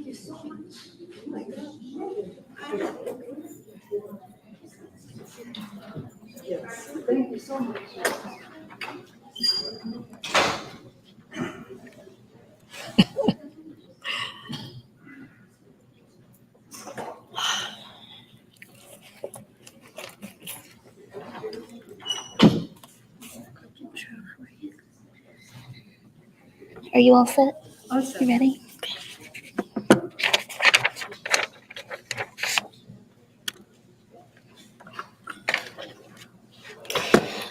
you so much. Oh my gosh. Yes, thank you so much. Are you all set? All set. You ready?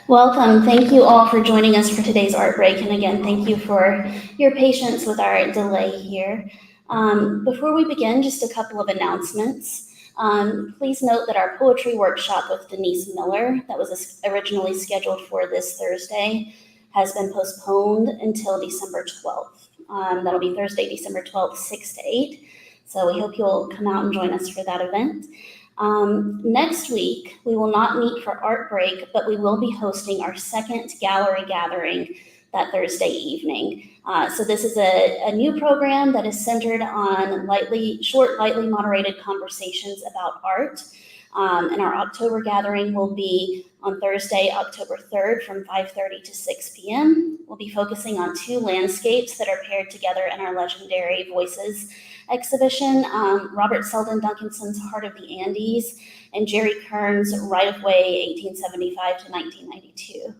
Welcome. Thank you all for joining us for today's art break. And again, thank you for your patience with our delay here. Before we begin, just a couple of announcements. Please note that our poetry workshop with Denise Miller that was originally scheduled for this Thursday has been postponed until December 12th. That'll be Thursday, December 12th, 6 to 8. So we hope you'll come out and join us for that event. Next week, we will not meet for Art Break, but we will be hosting our second gallery gathering that Thursday evening. So this is a new program that is centered on lightly moderated conversations about art. And our October gathering will be on Thursday, October 3rd from 5:30 to 6 p.m. We'll be focusing on two landscapes that are paired together in our Legendary Voices exhibition, Robert Selden Duncanson's Heart of the Andes and Jerry Kern's Right of Way 1875 to 1992.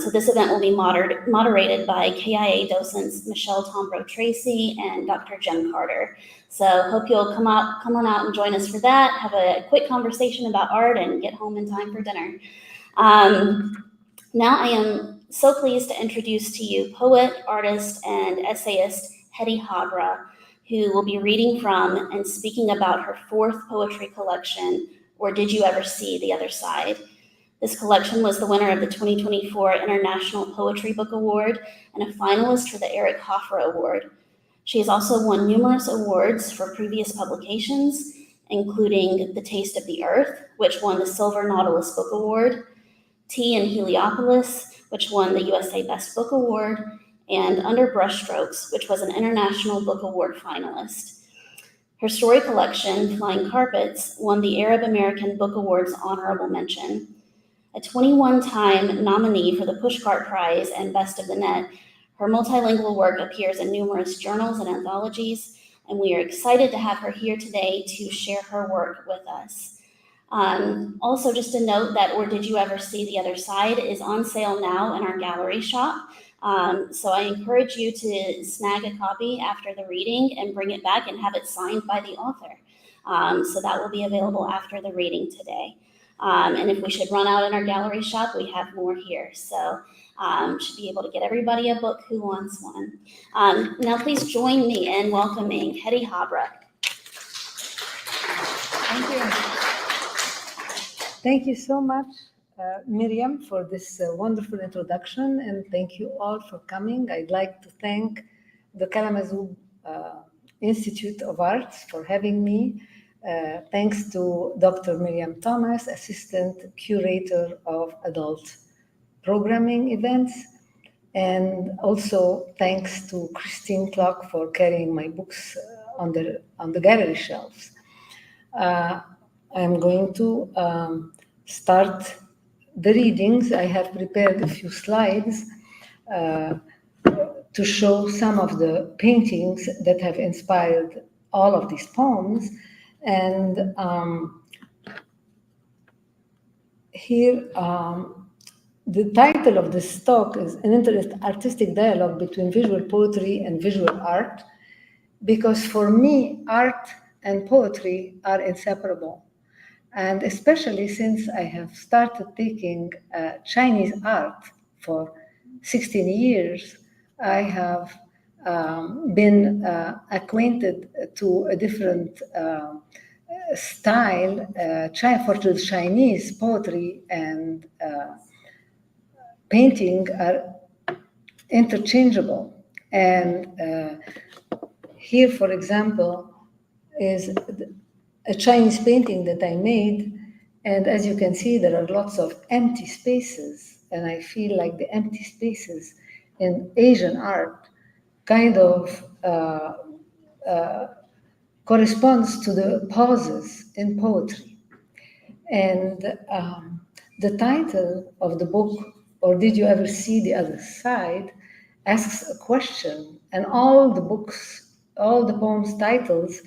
So this event will be moderated by KIA docents Michelle Tombro Tracy and Dr. Jen Carter. So hope you'll come on out and join us for that, have a quick conversation about art and get home in time for dinner. Now I am so pleased to introduce to you poet, artist, and essayist Hedy Habra, who will be reading from and speaking about her fourth poetry collection, Or Did You Ever See the Other Side? This collection was the winner of the 2024 International Poetry Book Award and a finalist for the Eric Hoffer Award. She has also won numerous awards for previous publications, including The Taste of the Earth, which won the Silver Nautilus Book Award, Tea in Heliopolis, which won the USA Best Book Award, and Under Brushstrokes, which was an International Book Award finalist. Her story collection, Flying Carpets, won the Arab American Book Award's honorable mention. A 21-time nominee for the Pushcart Prize and Best of the Net, her multilingual work appears in numerous journals and anthologies, and we are excited to have her here today to share her work with us. Also, just a note that Or Did You Ever See the Other Side is on sale now in our gallery shop. So I encourage you to snag a copy after the reading and bring it back and have it signed by the author. So that will be available after the reading today. And if we should run out in our gallery shop, we have more here. So should be able to get everybody a book who wants one. Now please join me in welcoming Hedy Habra. Thank you. Thank you so much, Miriam, for this wonderful introduction, and thank you all for coming. I'd like to thank the Kalamazoo Institute of Arts for having me. Thanks to Dr. Miriam Thomas, Assistant Curator of Adult Programming Events, and also thanks to Christine Clark for carrying my books on the gallery shelves. I'm going to start the readings. I have prepared a few slides to show some of the paintings that have inspired all of these poems. And here, the title of this talk is An Interartistic Dialogue Between Visual Poetry and Visual Art, because for me, art and poetry are inseparable. And especially since I have started taking Chinese art for 16 years, I have been acquainted to a different style for the Chinese poetry and painting are interchangeable. And here, for example, is a Chinese painting that I made. And as you can see, there are lots of empty spaces. And I feel like the empty spaces in Asian art kind of corresponds to the pauses in poetry. And the title of the book, Or Did You Ever See the Other Side, asks a question, and all the poems' titles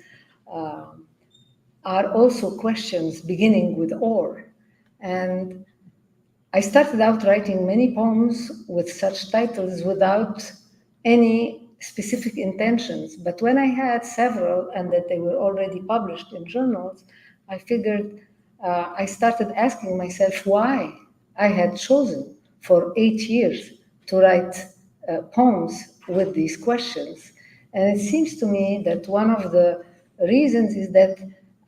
are also questions beginning with or. And I started out writing many poems with such titles without any specific intentions. But when I had several and that they were already published in journals, I figured I started asking myself why I had chosen for 8 years to write poems with these questions. And it seems to me that one of the reasons is that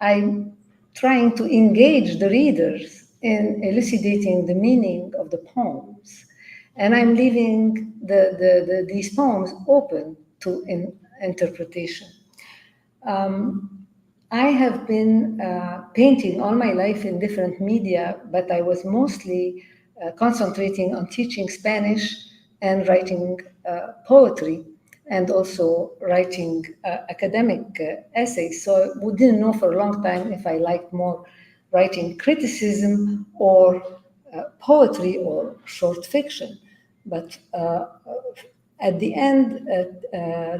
I'm trying to engage the readers in elucidating the meaning of the poems. And I'm leaving these poems open to interpretation. I have been painting all my life in different media, but I was mostly concentrating on teaching Spanish and writing poetry, and also writing academic essays. So we didn't know for a long time if I liked more writing criticism or poetry or short fiction. But at the end,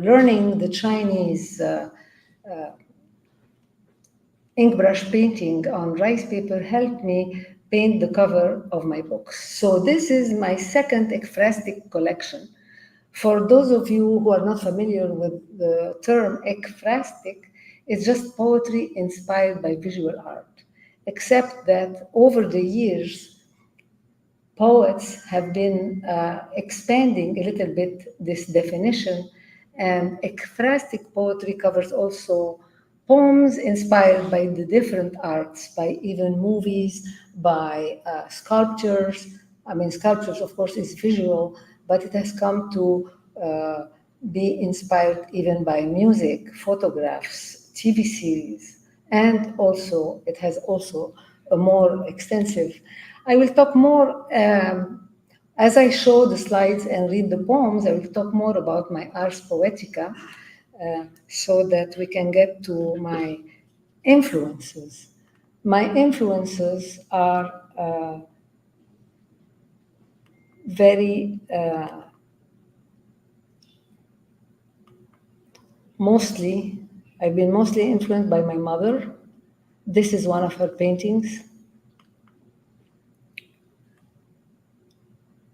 learning the Chinese ink brush painting on rice paper helped me paint the cover of my books. So this is my second ekphrastic collection. For those of you who are not familiar with the term ekphrastic, it's just poetry inspired by visual art, except that over the years, poets have been expanding a little bit this definition, and ekphrastic poetry covers also poems inspired by the different arts, by even movies, by sculptures. I mean, sculptures, of course, is visual, but it has come to be inspired even by music, photographs, TV series, and also it has also a more extensive. I will talk more as I show the slides and read the poems. I will talk more about my Ars Poetica so that we can get to my influences. My influences are very I've been mostly influenced by my mother. This is one of her paintings.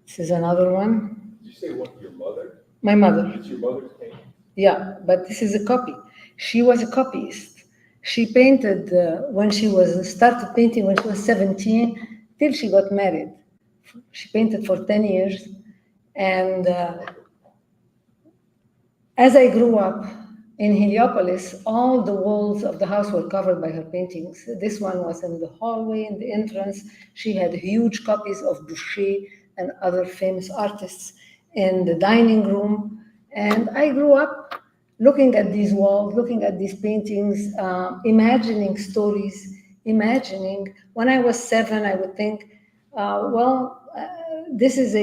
This is another one. Did you say what, your mother? My mother. It's your mother's painting? Yeah, but this is a copy. She was a copyist. She painted when she started painting when she was 17 till she got married. She painted for 10 years. And as I grew up in Heliopolis, all the walls of the house were covered by her paintings. This one was in the hallway, in the entrance. She had huge copies of Boucher and other famous artists in the dining room. And I grew up looking at these walls, looking at these paintings, imagining stories, imagining. When I was 7, I would think, this is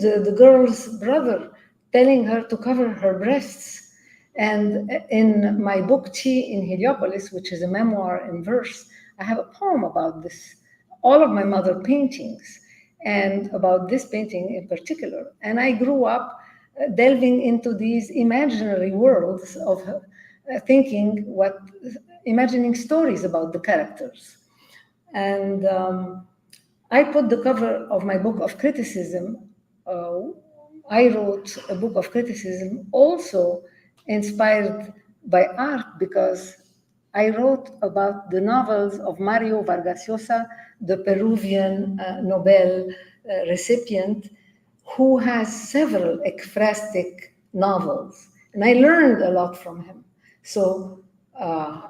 the girl's brother telling her to cover her breasts. And in my book, Tea in Heliopolis, which is a memoir in verse, I have a poem about this, all of my mother paintings, and about this painting in particular. And I grew up delving into these imaginary worlds of imagining stories about the characters. And I put the cover of my book of criticism. I wrote a book of criticism also inspired by art, because I wrote about the novels of Mario Vargas Llosa, the Peruvian Nobel recipient, who has several ekphrastic novels. And I learned a lot from him. So I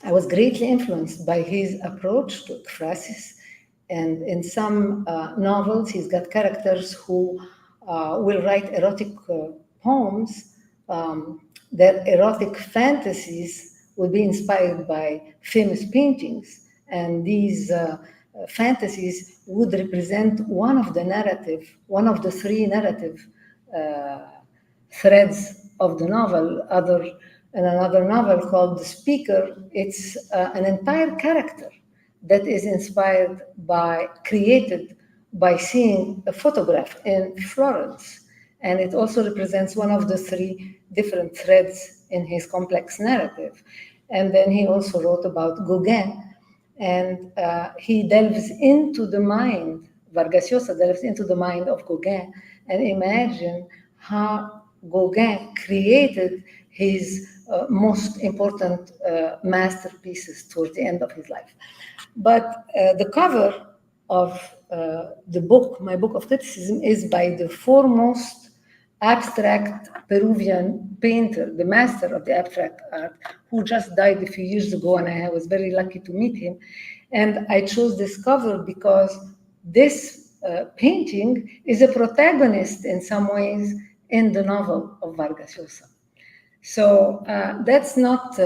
was greatly influenced by his approach to ekphrasis. And in some novels, he's got characters who will write erotic poems. Their erotic fantasies will be inspired by famous paintings. And these fantasies would represent one of the 3 narrative threads of the novel, in another novel called The Speaker, it's an entire character that is created by seeing a photograph in Florence. And it also represents one of the three different threads in his complex narrative. And then he also wrote about Gauguin, and he delves into the mind, Vargas Llosa delves into the mind of Gauguin, and imagine how Gauguin created his most important masterpieces towards the end of his life. But the cover of the book, my book of criticism, is by the foremost abstract Peruvian painter, the master of the abstract art, who just died a few years ago, and I was very lucky to meet him. And I chose this cover because this painting is a protagonist in some ways in the novel of Vargas Llosa. So that's not,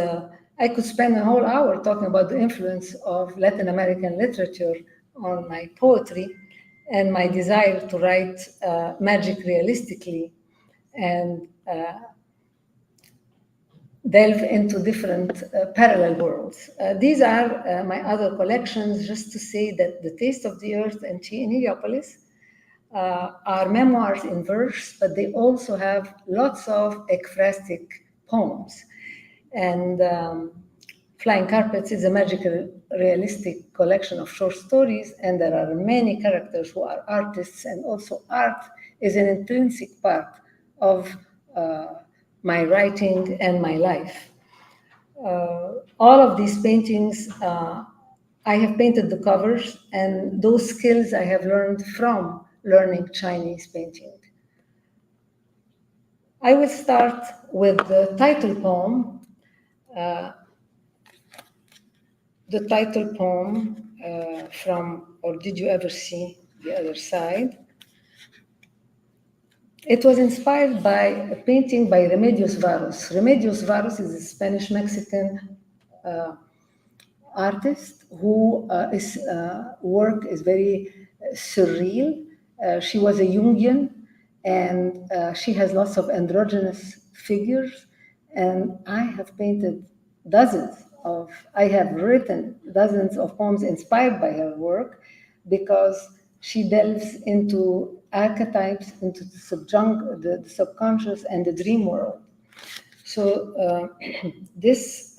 I could spend a whole hour talking about the influence of Latin American literature on my poetry and my desire to write magic realistically and delve into different parallel worlds. These are my other collections, just to say that The Taste of the Earth and Tea in Heliopolis are memoirs in verse, but they also have lots of ekphrastic poems. And Flying Carpets is a magical realistic collection of short stories, and there are many characters who are artists, and also art is an intrinsic part of my writing and my life. All of these paintings, I have painted the covers, and those skills I have learned from learning Chinese painting. I will start with the title poem. The title poem from Or Did You Ever See the Other Side? It was inspired by a painting by Remedios Varos. Remedios Varos is a Spanish-Mexican artist who his work is very surreal. She was a Jungian, and she has lots of androgynous figures. And I have painted I have written dozens of poems inspired by her work, because she delves into archetypes, into the subconscious and the dream world. So this,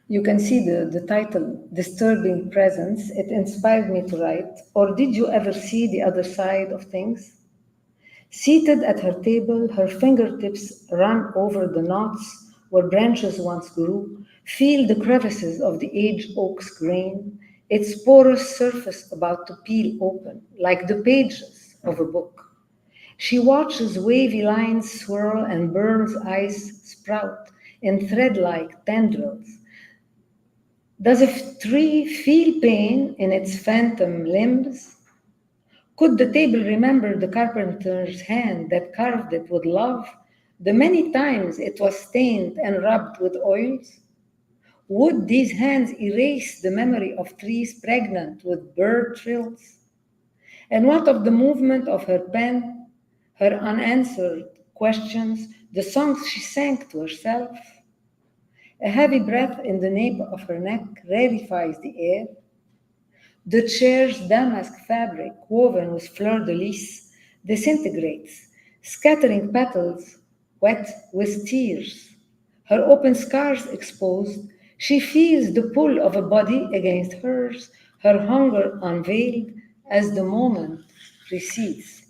you can see the title, Disturbing Presence. It inspired me to write, Or did you ever see the other side of things? Seated at her table, her fingertips run over the knots where branches once grew, feel the crevices of the aged oak's grain, its porous surface about to peel open, like the pages of a book. She watches wavy lines swirl and Burns' eyes sprout in thread-like tendrils. Does a tree feel pain in its phantom limbs? Could the table remember the carpenter's hand that carved it with love, the many times it was stained and rubbed with oils? Would these hands erase the memory of trees pregnant with bird trills? And what of the movement of her pen, her unanswered questions, the songs she sang to herself? A heavy breath in the nape of her neck rarefies the air. The chair's damask fabric, woven with fleur-de-lis, disintegrates, scattering petals wet with tears. Her open scars exposed, she feels the pull of a body against hers, her hunger unveiled as the moment recedes.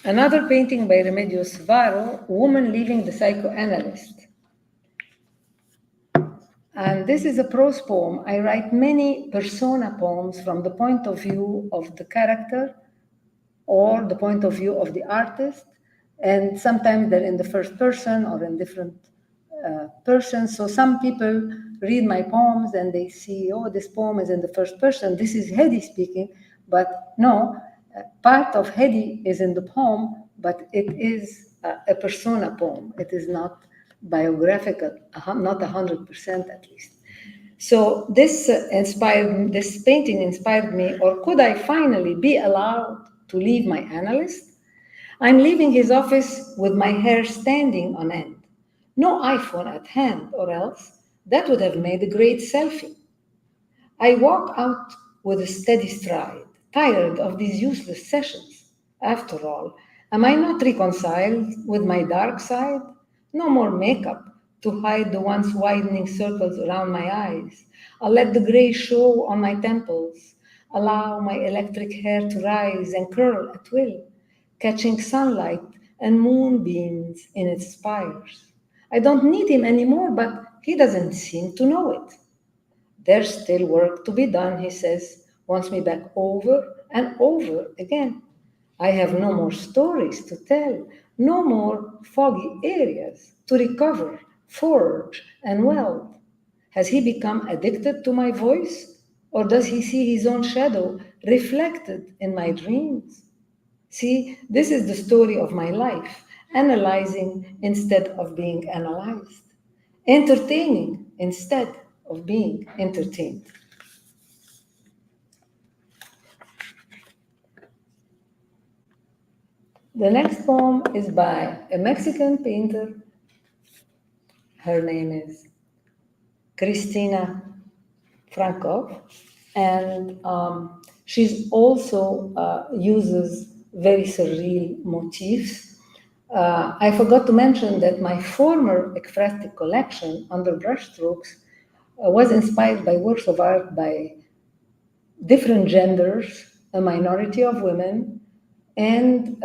Another painting by Remedios Varo, Woman Leaving the Psychoanalyst. And this is a prose poem. I write many persona poems from the point of view of the character or the point of view of the artist. And sometimes they're in the first person or in different persons. So some people read my poems and they see, oh, this poem is in the first person. This is Hedy speaking. But no, part of Hedy is in the poem, but it is a persona poem. It is not biographical, not 100% at least. So this painting inspired me, or could I finally be allowed to leave my analyst? I'm leaving his office with my hair standing on end. No iPhone at hand, or else that would have made a great selfie. I walk out with a steady stride, tired of these useless sessions. After all, am I not reconciled with my dark side? No more makeup to hide the once widening circles around my eyes. I'll let the gray show on my temples, allow my electric hair to rise and curl at will, catching sunlight and moonbeams in its spires. I don't need him anymore, but he doesn't seem to know it. There's still work to be done, he says, wants me back over and over again. I have no more stories to tell, no more foggy areas to recover, forge, and weld. Has he become addicted to my voice? Or does he see his own shadow reflected in my dreams? See, this is the story of my life, analyzing instead of being analyzed, entertaining instead of being entertained. The next poem is by a Mexican painter. Her name is Cristina Frankov, and she's also uses very surreal motifs. I forgot to mention that my former ekphrastic collection under Brushstrokes was inspired by works of art by different genders, a minority of women, and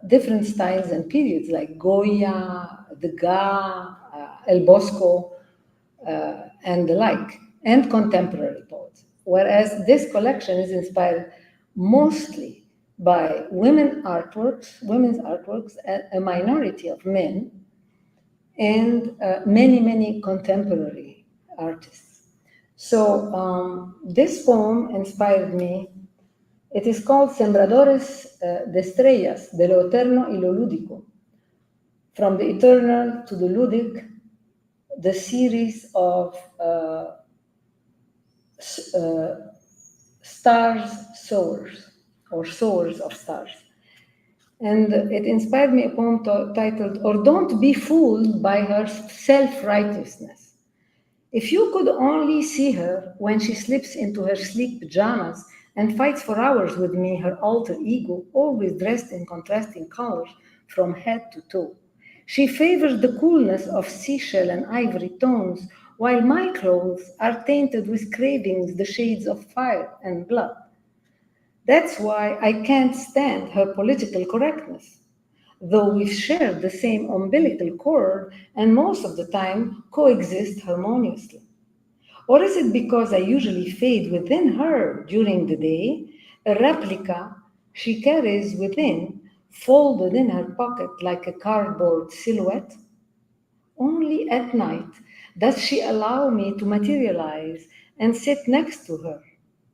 different styles and periods like Goya, Degas, El Bosco, and the like, and contemporary poets. Whereas this collection is inspired mostly by women's artworks, a minority of men, and many contemporary artists. So this poem inspired me. It is called Sembradores de Estrellas, de lo eterno y lo lúdico, from the eternal to the ludic, the series of stars sowers, or sowers of stars. And it inspired me a poem titled, Or Don't Be Fooled by Her Self-Righteousness. If you could only see her when she slips into her sleek pajamas and fights for hours with me, her alter ego, always dressed in contrasting colors from head to toe. She favors the coolness of seashell and ivory tones, while my clothes are tainted with cravings, the shades of fire and blood. That's why I can't stand her political correctness, though we've shared the same umbilical cord and most of the time coexist harmoniously. Or is it because I usually fade within her during the day, a replica she carries within, folded in her pocket like a cardboard silhouette? Only at night does she allow me to materialize and sit next to her.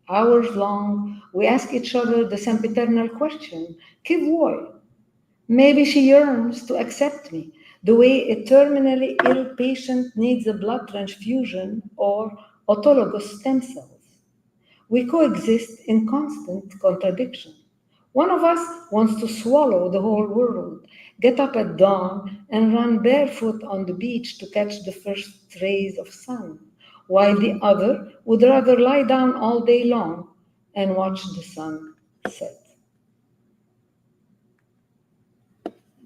Hours long, we ask each other the sempiternal question, que vuoi? Maybe she yearns to accept me, the way a terminally ill patient needs a blood transfusion or autologous stem cells. We coexist in constant contradiction. One of us wants to swallow the whole world, get up at dawn and run barefoot on the beach to catch the first rays of sun, while the other would rather lie down all day long and watch the sun set.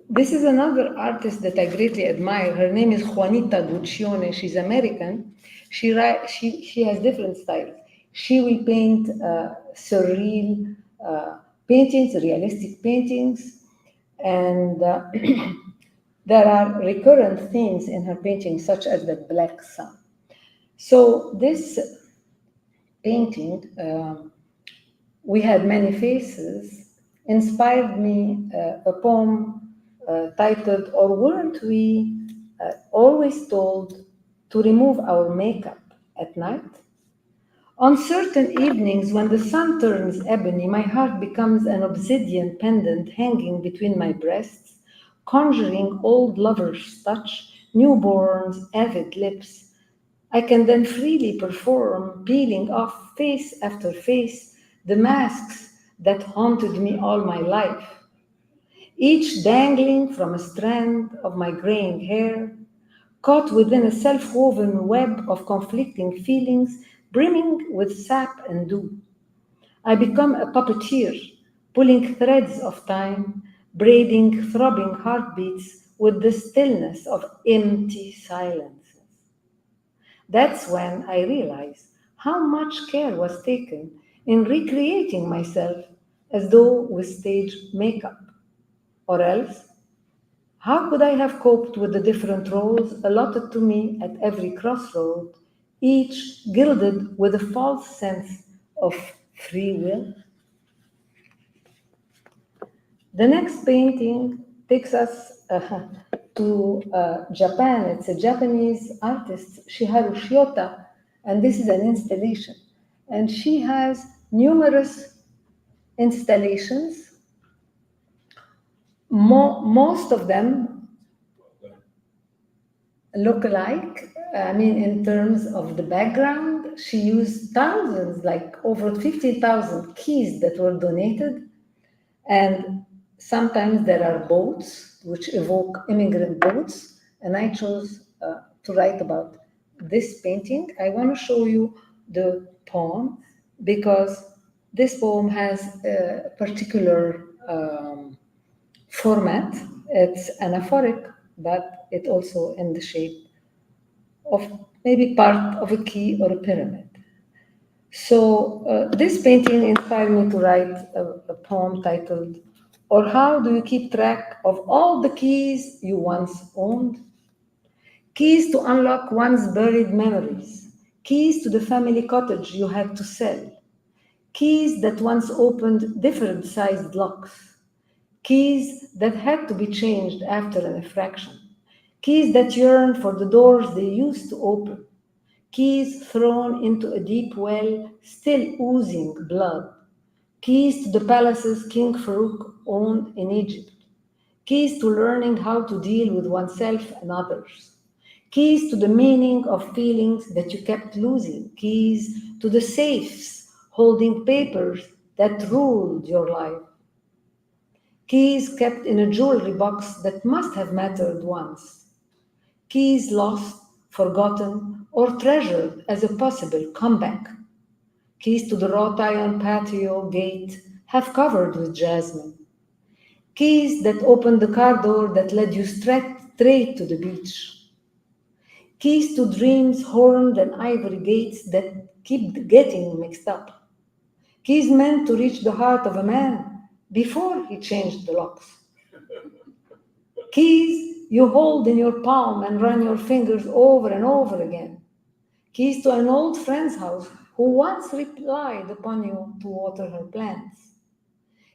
This is another artist that I greatly admire. Her name is Juanita Guccione. She's American. She has different styles. She will paint surreal paintings, realistic paintings, and there are recurrent themes in her paintings, such as the black sun. So this painting, We Had Many Faces, inspired me a poem titled, Or Weren't We Always Told to Remove Our Makeup at Night? On certain evenings when the sun turns ebony, my heart becomes an obsidian pendant hanging between my breasts, conjuring old lovers' touch, newborns' avid lips. I can then freely perform, peeling off face after face the masks that haunted me all my life, each dangling from a strand of my graying hair, caught within a self-woven web of conflicting feelings brimming with sap and dew. I become a puppeteer, pulling threads of time, braiding throbbing heartbeats with the stillness of empty silences. That's when I realized how much care was taken in recreating myself as though with stage makeup. Or else, how could I have coped with the different roles allotted to me at every crossroad, each gilded with a false sense of free will? The next painting takes us to Japan. It's a Japanese artist, Shiharu Shiota, and this is an installation. And she has numerous installations. Most of them look alike. I mean, in terms of the background, she used thousands, like over 15,000 keys that were donated. And sometimes there are boats which evoke immigrant boats. And I chose to write about this painting. I want to show you the poem because this poem has a particular format. It's anaphoric, but it also in the shape of maybe part of a key or a pyramid. So this painting inspired me to write a poem titled, "Or How Do You Keep Track of All the Keys You Once Owned?" Keys to unlock one's buried memories, keys to the family cottage you had to sell, keys that once opened different sized locks, keys that had to be changed after an infraction, keys that yearn for the doors they used to open, keys thrown into a deep well still oozing blood, keys to the palaces King Farouk owned in Egypt, keys to learning how to deal with oneself and others, keys to the meaning of feelings that you kept losing, keys to the safes holding papers that ruled your life, keys kept in a jewelry box that must have mattered once, keys lost, forgotten, or treasured as a possible comeback, keys to the wrought iron patio gate half covered with jasmine, keys that opened the car door that led you straight to the beach, keys to dreams horned and ivory gates that keep getting mixed up, keys meant to reach the heart of a man before he changed the locks, keys you hold in your palm and run your fingers over and over again, keys to an old friend's house who once relied upon you to water her plants,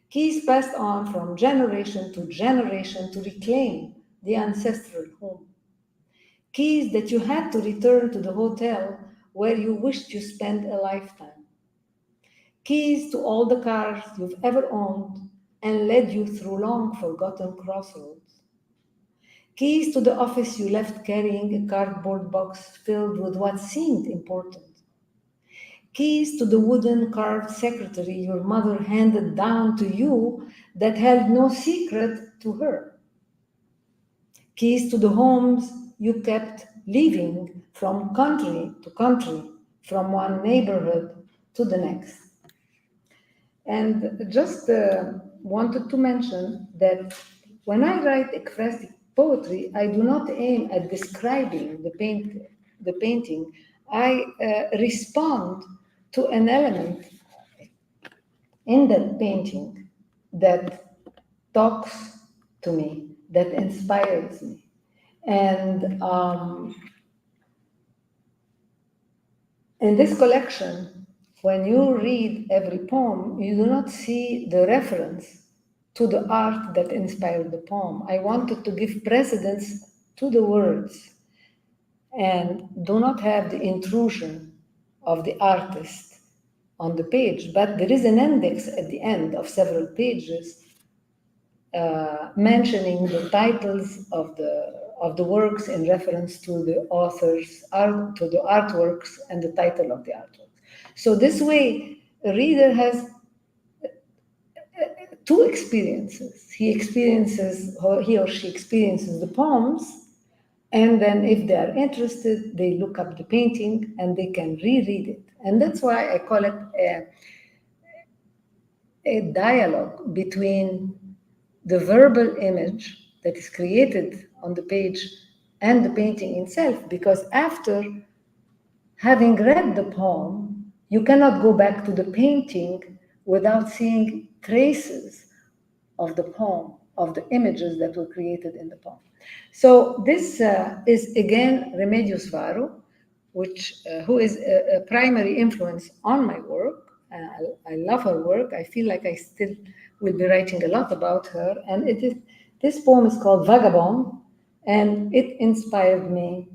keys passed on from generation to generation to reclaim the ancestral home, keys that you had to return to the hotel where you wished you spent a lifetime, keys to all the cars you've ever owned and led you through long forgotten crossroads, keys to the office you left carrying a cardboard box filled with what seemed important, keys to the wooden carved secretary your mother handed down to you that held no secret to her, keys to the homes you kept leaving from country to country, from one neighborhood to the next. And just wanted to mention that when I write ekphrastic poetry, I do not aim at describing the painting. I respond to an element in that painting that talks to me, that inspires me. And in this collection, when you read every poem, you do not see the reference to the art that inspired the poem. I wanted to give precedence to the words and do not have the intrusion of the artist on the page, but there is an index at the end of several pages mentioning the titles of of the works in reference to the authors, to the artworks and the title of the artwork. So this way, a reader has two experiences. He or she experiences the poems, and then if they are interested, they look up the painting and they can reread it. And that's why I call it a dialogue between the verbal image that is created on the page and the painting itself, because after having read the poem, you cannot go back to the painting without seeing traces of the poem, of the images that were created in the poem. So this is again Remedios Varo, who is a primary influence on my work. I love her work. I feel like I still will be writing a lot about her. And this poem is called Vagabond, and it inspired me.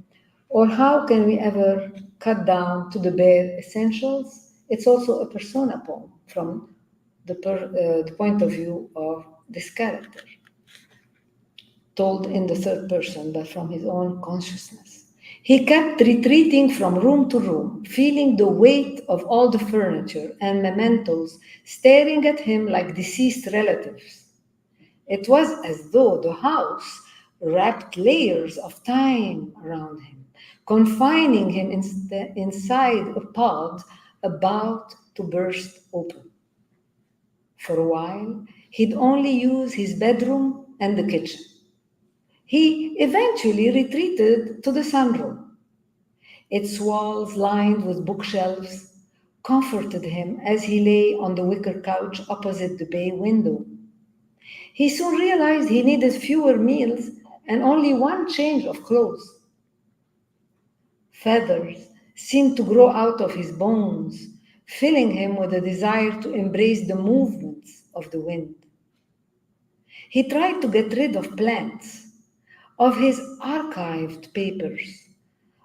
Or how can we ever cut down to the bare essentials? It's also a persona poem from the point of view of this character, told in the third person, but from his own consciousness. He kept retreating from room to room, feeling the weight of all the furniture and mementos staring at him like deceased relatives. It was as though the house wrapped layers of time around him, confining him inside a pod about to burst open. For a while, he'd only use his bedroom and the kitchen. He eventually retreated to the sunroom. Its walls lined with bookshelves comforted him as he lay on the wicker couch opposite the bay window. He soon realized he needed fewer meals and only one change of clothes. Feathers seemed to grow out of his bones, filling him with a desire to embrace the movements of the wind. He tried to get rid of plants, of his archived papers,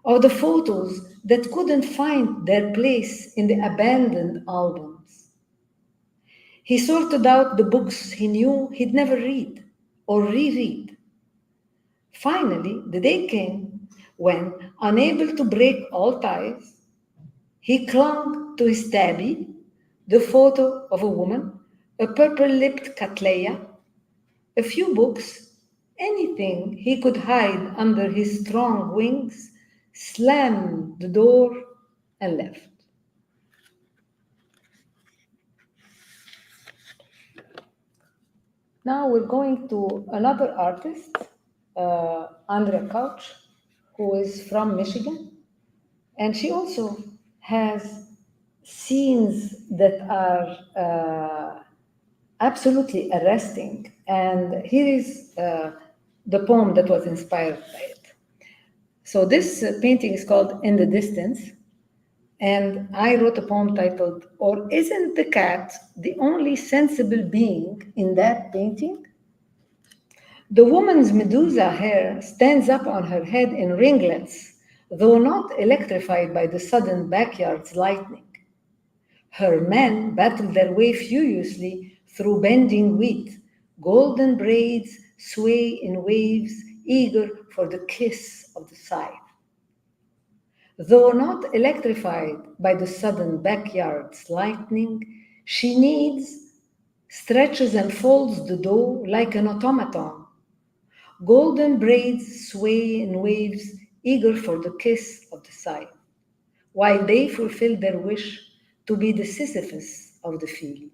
of the photos that couldn't find their place in the abandoned albums. He sorted out the books he knew he'd never read or reread. Finally, the day came when, unable to break all ties, he clung to his tabby, the photo of a woman, a purple-lipped Cattleya, a few books, anything he could hide under his strong wings, slammed the door and left. Now we're going to another artist, Andrea Couch, who is from Michigan. And she also has scenes that are absolutely arresting. And here is the poem that was inspired by it. So this painting is called In the Distance. And I wrote a poem titled, Or Isn't the Cat the Only Sensible Being in That Painting? The woman's Medusa hair stands up on her head in ringlets, though not electrified by the sudden backyard's lightning. Her men battle their way furiously through bending wheat. Golden braids sway in waves, eager for the kiss of the scythe. Though not electrified by the sudden backyard's lightning, she needs, stretches and folds the dough like an automaton. Golden braids sway in waves, eager for the kiss of the scythe, while they fulfill their wish to be the Sisyphus of the field.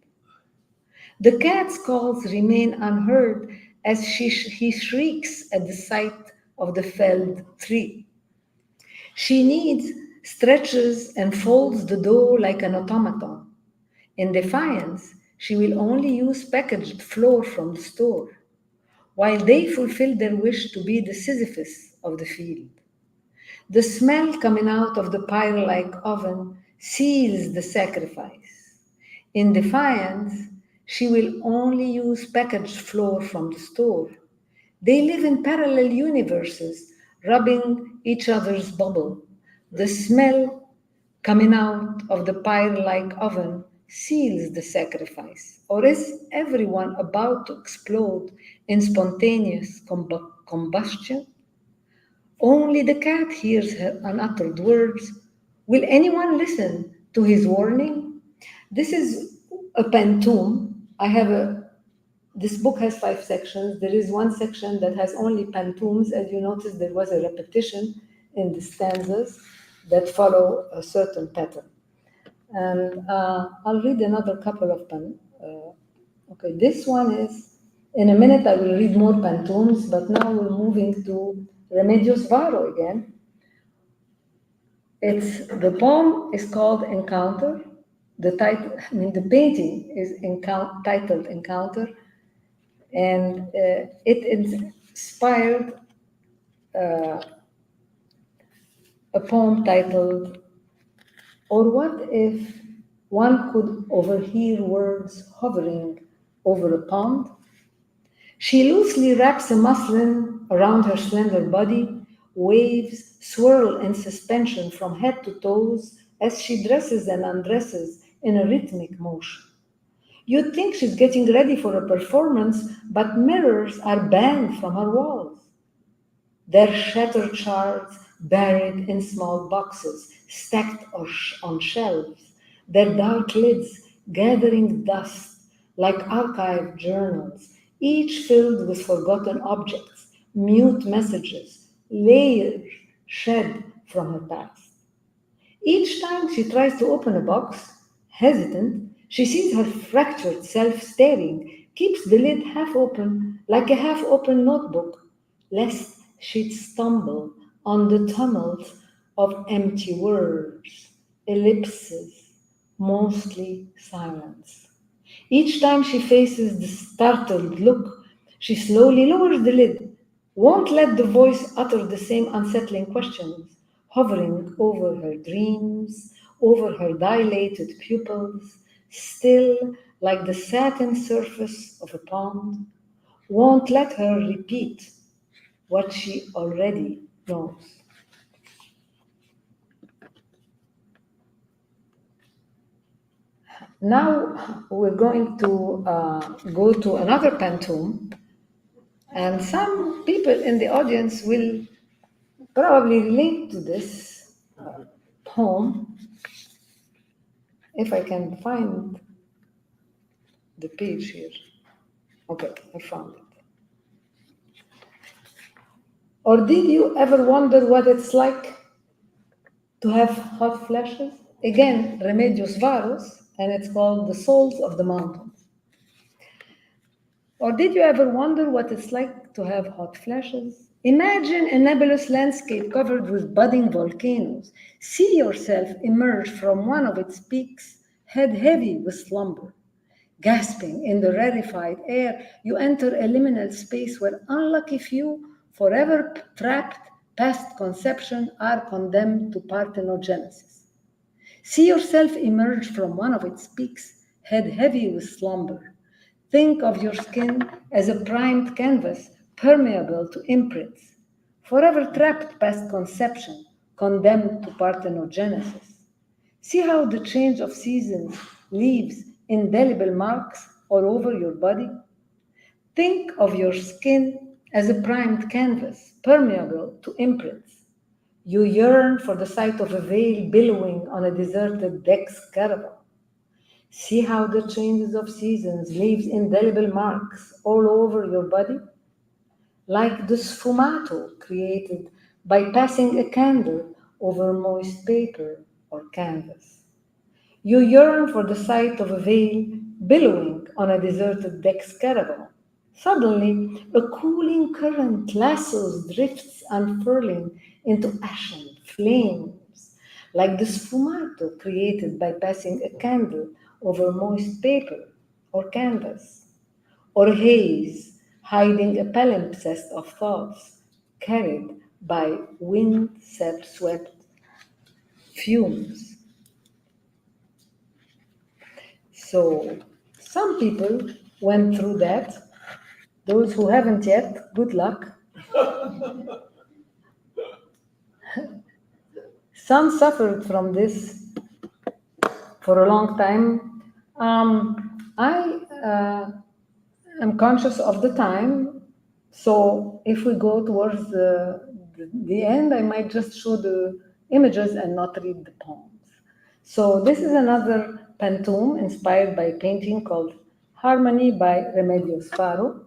The cat's calls remain unheard as he shrieks at the sight of the felled tree. She needs, stretches and folds the dough like an automaton. In defiance, she will only use packaged flour from the store, while they fulfill their wish to be the Sisyphus of the field. The smell coming out of the pyre-like oven seals the sacrifice. In defiance, she will only use packaged flour from the store. They live in parallel universes, rubbing each other's bubble. The smell coming out of the pyre-like oven seals the sacrifice. Or is everyone about to explode in spontaneous combustion? Only the cat hears her unuttered words. Will anyone listen to his warning? This is a pantoum. This book has 5 sections. There is one section that has only pantoums. As you notice, there was a repetition in the stanzas that follow a certain pattern. And I'll read another couple of okay, this one is, in a minute I will read more pantoums, but now we're moving to Remedios Varo again. The poem is called Encounter. The painting is titled Encounter, and it inspired a poem titled, Or What If One Could Overhear Words Hovering Over a Pond? She loosely wraps a muslin around her slender body. Waves swirl in suspension from head to toes as she dresses and undresses in a rhythmic motion. You'd think she's getting ready for a performance, but mirrors are banned from her walls. Their shattered shards buried in small boxes, stacked on shelves, their dark lids gathering dust like archived journals, each filled with forgotten objects, mute messages, layers shed from her past. Each time she tries to open a box, hesitant, she sees her fractured self staring, keeps the lid half open, like a half open notebook, lest she'd stumble on the tumult of empty words, ellipses, mostly silence. Each time she faces the startled look, she slowly lowers the lid, won't let the voice utter the same unsettling questions, hovering over her dreams, over her dilated pupils, still like the satin surface of a pond, won't let her repeat what she already knows. Now we're going to go to another pantoum, and some people in the audience will probably relate to this poem. If I can find the page here. Okay, I found it. Or did you ever wonder what it's like to have hot flashes? Again, Remedios Varos, and it's called The Souls of the Mountains. Or did you ever wonder what it's like to have hot flashes? Imagine a nebulous landscape covered with budding volcanoes. See yourself emerge from one of its peaks, head heavy with slumber. Gasping in the rarefied air, you enter a liminal space where unlucky few, forever trapped past conception, are condemned to parthenogenesis. See yourself emerge from one of its peaks, head heavy with slumber. Think of your skin as a primed canvas, permeable to imprints, forever trapped past conception, condemned to parthenogenesis. See how the change of seasons leaves indelible marks all over your body? Think of your skin as a primed canvas, permeable to imprints. You yearn for the sight of a veil billowing on a deserted deck's caravan. See how the changes of seasons leaves indelible marks all over your body? Like the sfumato created by passing a candle over moist paper or canvas. You yearn for the sight of a veil billowing on a deserted deck's caravan. Suddenly, a cooling current lassos drifts unfurling into ashen flames, like the sfumato created by passing a candle over moist paper or canvas, or haze hiding a palimpsest of thoughts carried by wind-swept fumes. So some people went through that. Those who haven't yet, good luck. Some suffered from this for a long time. I am conscious of the time. So if we go towards the the end, I might just show the images and not read the poems. So this is another pantoum inspired by a painting called Harmony by Remedios Faro.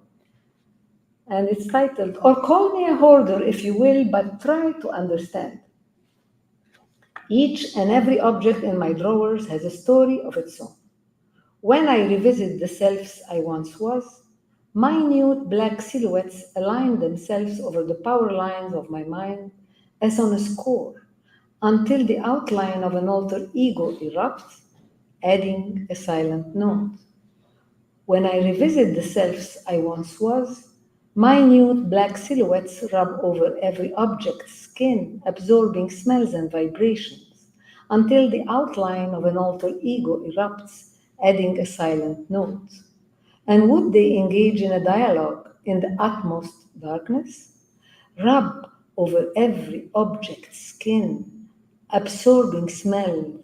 And it's titled, Or Call Me a Hoarder if you will, but try to understand. Each and every object in my drawers has a story of its own. When I revisit the selves I once was, minute black silhouettes align themselves over the power lines of my mind as on a score, until the outline of an alter ego erupts, adding a silent note. When I revisit the selves I once was, minute black silhouettes rub over every object's skin, absorbing smells and vibrations, until the outline of an alter ego erupts, adding a silent note. And would they engage in a dialogue in the utmost darkness? Rub over every object's skin, absorbing smells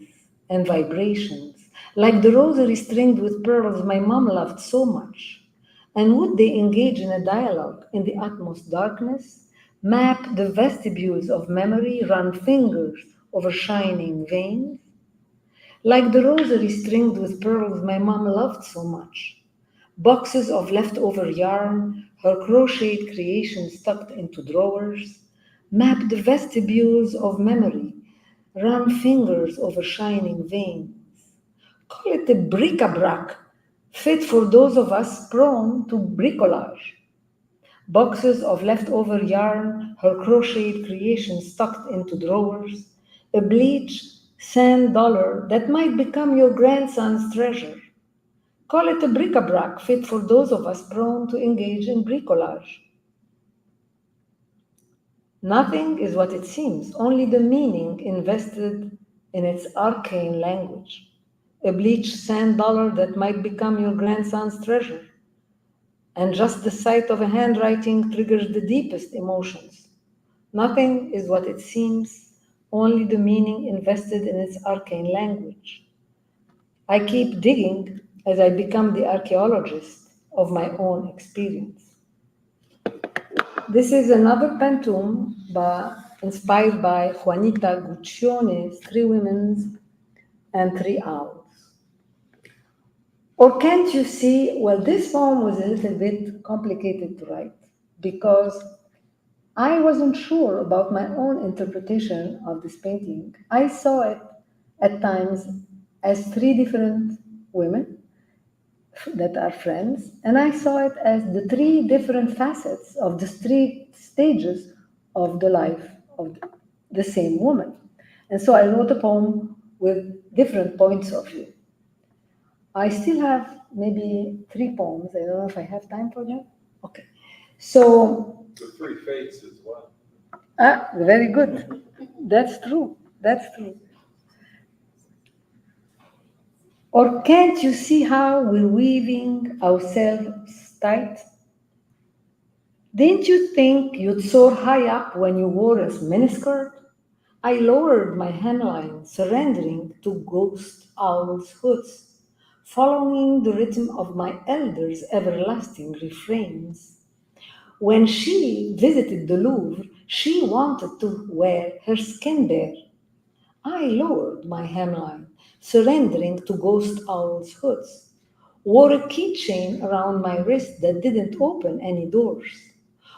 and vibrations, like the rosary stringed with pearls my mom loved so much. And would they engage in a dialogue in the utmost darkness? Map the vestibules of memory, run fingers over shining veins? Like the rosary stringed with pearls my mom loved so much. Boxes of leftover yarn, her crocheted creations tucked into drawers. Map the vestibules of memory, run fingers over shining veins. Call it a bric-a-brac, fit for those of us prone to bricolage. Boxes of leftover yarn, her crocheted creations tucked into drawers, a bleached sand dollar that might become your grandson's treasure. Call it a bric-a-brac, fit for those of us prone to engage in bricolage. Nothing is what it seems, only the meaning invested in its arcane language. A bleached sand dollar that might become your grandson's treasure. And just the sight of a handwriting triggers the deepest emotions. Nothing is what it seems, only the meaning invested in its arcane language. I keep digging as I become the archaeologist of my own experience. This is another pantoum inspired by Juanita Guccione's Three Women and Three Owls. Or can't you see, well, this poem was a little bit complicated to write because I wasn't sure about my own interpretation of this painting. I saw it at times as three different women that are friends, and I saw it as the three different facets of the three stages of the life of the same woman. And so I wrote a poem with different points of view. I still have maybe 3 poems. I don't know if I have time for them. Okay. So. The 3 fates as well. Very good. That's true. That's true. Or can't you see how we're weaving ourselves tight? Didn't you think you'd soar high up when you wore a miniskirt? I lowered my hemline, surrendering to ghost owls' hoods, following the rhythm of my elders' everlasting refrains. When she visited the Louvre, she wanted to wear her skin bare. I lowered my hemline, surrendering to ghost owls' hoods, wore a keychain around my wrist that didn't open any doors.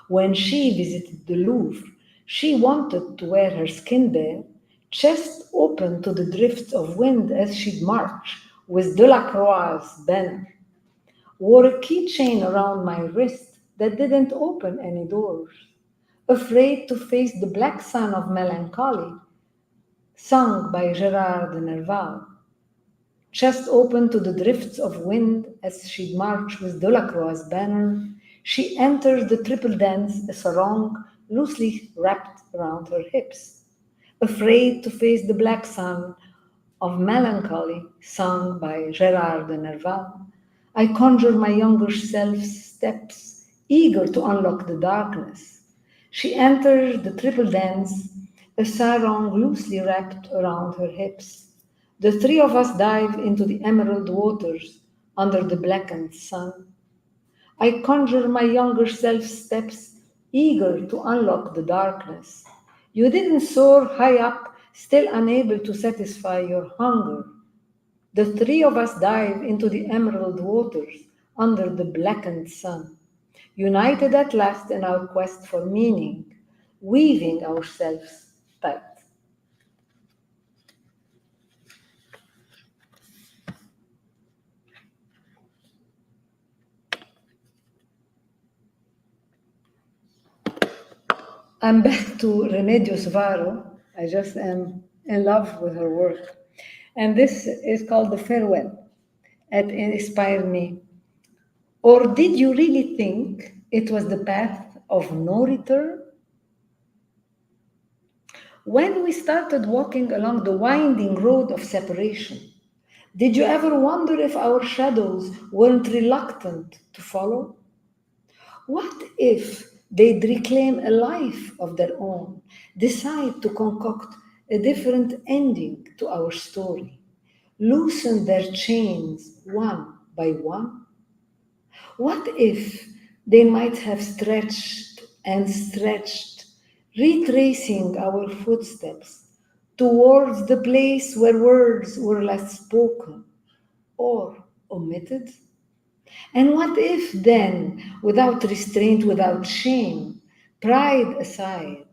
When she visited the Louvre, she wanted to wear her skin bare, chest open to the drifts of wind as she'd march with Delacroix's banner. Wore a keychain around my wrist that didn't open any doors. Afraid to face the black sun of melancholy, sung by Gérard de Nerval. Chest open to the drifts of wind as she'd march with Delacroix's banner, she enters the triple dance, a sarong loosely wrapped around her hips. Afraid to face the black sun of melancholy, sung by Gérard de Nerval, I conjure my younger self's steps, eager to unlock the darkness. She enters the triple dance, a sarong loosely wrapped around her hips. The 3 of us dive into the emerald waters under the blackened sun. I conjure my younger self's steps, eager to unlock the darkness. You didn't soar high up, still unable to satisfy your hunger. The three of us dive into the emerald waters under the blackened sun, united at last in our quest for meaning, weaving ourselves tight. I'm back to Remedios Varo. I just am in love with her work. And this is called The Farewell. It inspired me. Or did you really think it was the path of no return? When we started walking along the winding road of separation, did you ever wonder if our shadows weren't reluctant to follow? What if they'd reclaim a life of their own, decide to concoct a different ending to our story, loosen their chains one by one? What if they might have stretched and stretched, retracing our footsteps towards the place where words were less spoken or omitted? And what if then, without restraint, without shame, pride aside,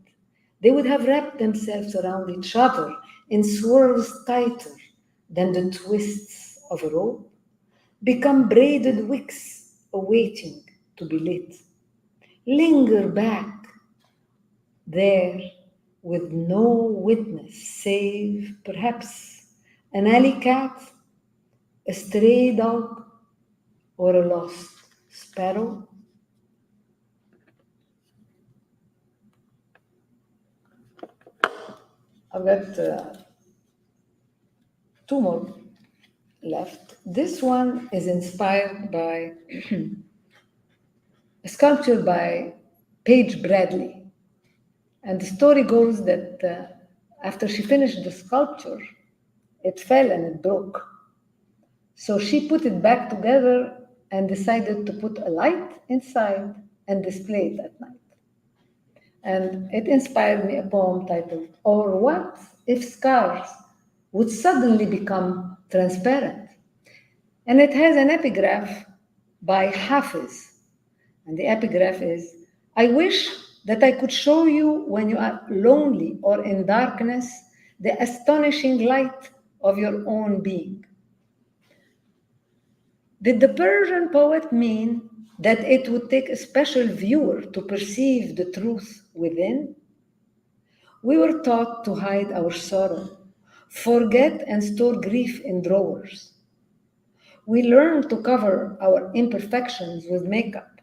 they would have wrapped themselves around each other in swirls tighter than the twists of a rope, become braided wicks awaiting to be lit, linger back there with no witness save perhaps an alley cat, a stray dog, or a lost sparrow? I've got two more left. This one is inspired by a sculpture by Paige Bradley. And the story goes that after she finished the sculpture, it fell and it broke. So she put it back together and decided to put a light inside and display it at night. And it inspired me a poem titled, Or What If Scars Would Suddenly Become Transparent? And it has an epigraph by Hafiz. And the epigraph is, I wish that I could show you when you are lonely or in darkness the astonishing light of your own being. Did the Persian poet mean that it would take a special viewer to perceive the truth within? We were taught to hide our sorrow, forget and store grief in drawers. We learned to cover our imperfections with makeup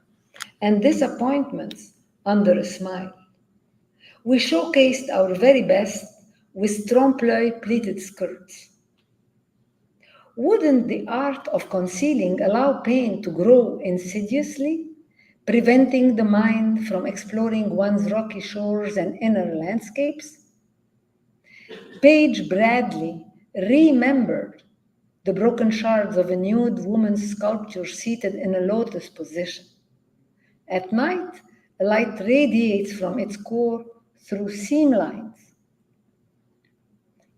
and disappointments under a smile. We showcased our very best with trompe-l'oeil pleated skirts. Wouldn't the art of concealing allow pain to grow insidiously, preventing the mind from exploring one's rocky shores and inner landscapes? Paige Bradley remembered the broken shards of a nude woman's sculpture seated in a lotus position. At night, a light radiates from its core through seam lines.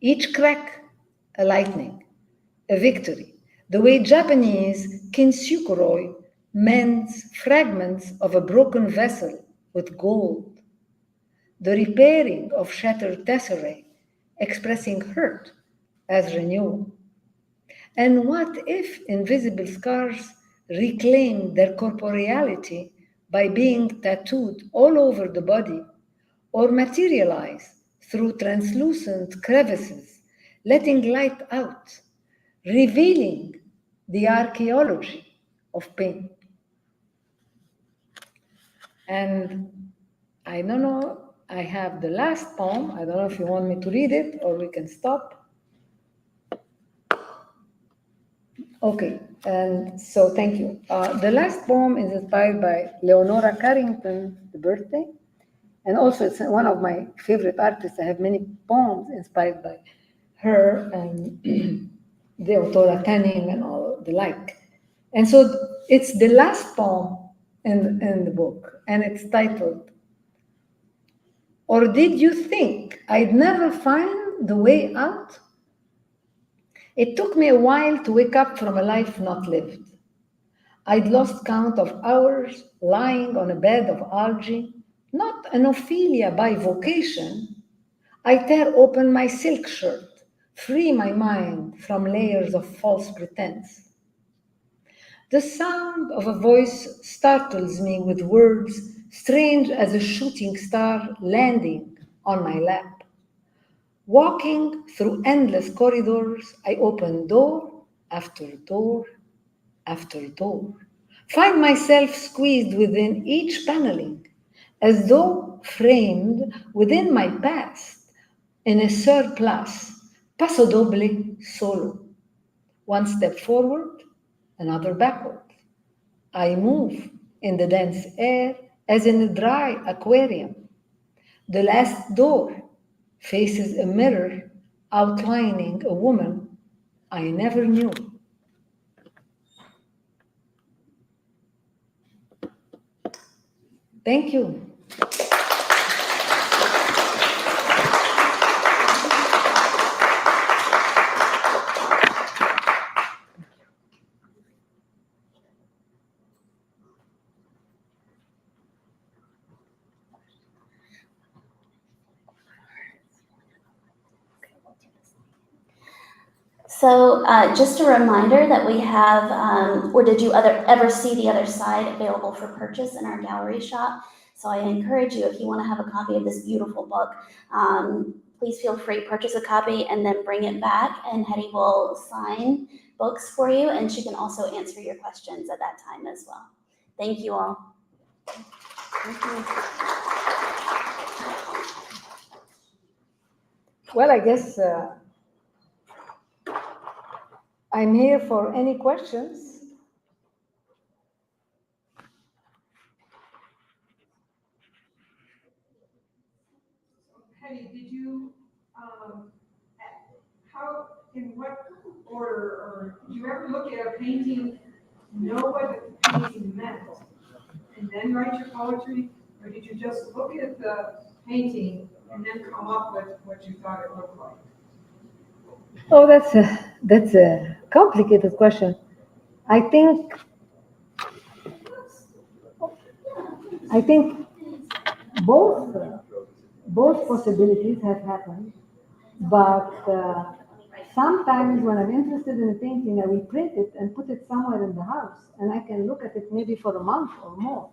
Each crack, a lightning, a victory, the way Japanese kintsukuroi mends fragments of a broken vessel with gold, the repairing of shattered tesserae, expressing hurt as renewal. And what if invisible scars reclaim their corporeality by being tattooed all over the body, or materialize through translucent crevices, letting light out, revealing the archaeology of pain? And I don't know, I have the last poem. I don't know if you want me to read it or we can stop. Okay, and so thank you. The last poem is inspired by Leonora Carrington's birthday. And also it's one of my favorite artists. I have many poems inspired by her and the author Tanning and all the like. And so it's the last poem in the book, and it's titled Or did you think I'd never find the way out? It took me a while to wake up from a life not lived. I'd lost count of hours lying on a bed of algae, not an Ophelia by vocation. I tear open my silk shirt, free my mind from layers of false pretense. The sound of a voice startles me with words strange as a shooting star landing on my lap. Walking through endless corridors, I open door after door after door. Find myself squeezed within each paneling, as though framed within my past in a surplus, paso doble solo. One step forward, another backward. I move in the dense air as in a dry aquarium. The last door faces a mirror outlining a woman I never knew. Thank you. So just a reminder that we have, or did you ever see the other side available for purchase in our gallery shop? So I encourage you, if you want to have a copy of this beautiful book, please feel free to purchase a copy and then bring it back, and Hedy will sign books for you, and she can also answer your questions at that time as well. Thank you all. Thank you. Well, I guess I'm here for any questions. Hedy, did you, in what order, or did you ever look at a painting, know what the painting meant, and then write your poetry? Or did you just look at the painting and then come up with what you thought it looked like? Oh, that's a complicated question. I think both possibilities have happened, but sometimes when I'm interested in a painting, I will print it and put it somewhere in the house, and I can look at it maybe for a month or more.